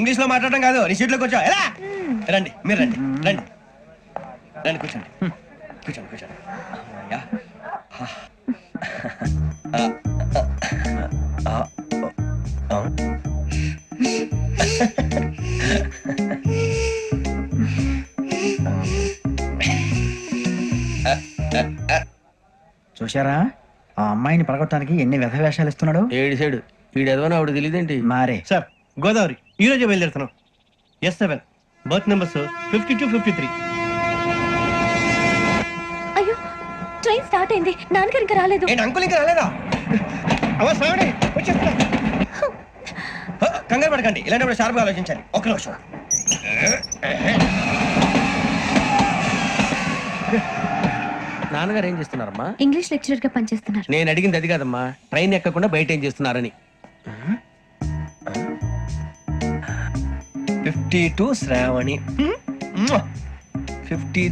English లో మాట్లాడడం కాదు, నీ సీట్లో కూర్చో. ఎలా రండి, మీరు రండి, రండి రండి, కూర్చోండి, కూర్చోండి, కూర్చోండి. యా. చూశారా ఆ అమ్మాయిని పడగొట్టడానికి ఎన్ని వ్యధ వేషాలు ఇస్తున్నాడు. ఏడు సైడు వీడు ఎదవని ఆవిడ తెలియదేంటి. మారే సార్, గోదావరి ఈ రోజే బయలుదేరుతున్నాం. S7 berth numbers 52-53. అయ్యో ట్రైన్ స్టార్ట్ అయింది, నాన్నగారు ఇంకా రాలేదు. ఏంటి అంకుల్ ఇంకా రాలేదా? అవ్వ శ్రావణి వచ్చేస్తున్నా. కంగారు పడకండి, ఇలాంటప్పుడు షార్ప్గా ఆలోచించాలి. ఒక్క నిమిషం. నాన్నగారు ఏం చేస్తున్నారమ్మా? ఇంగ్లీష్ లెక్చరర్ గా పనిచేస్తున్నారు. నేను అడిగింది అది కాదమ్మా, ట్రైన్ ఎక్కకుండా బయట ఏం చేస్తున్నారని. 52 శ్రావణి 50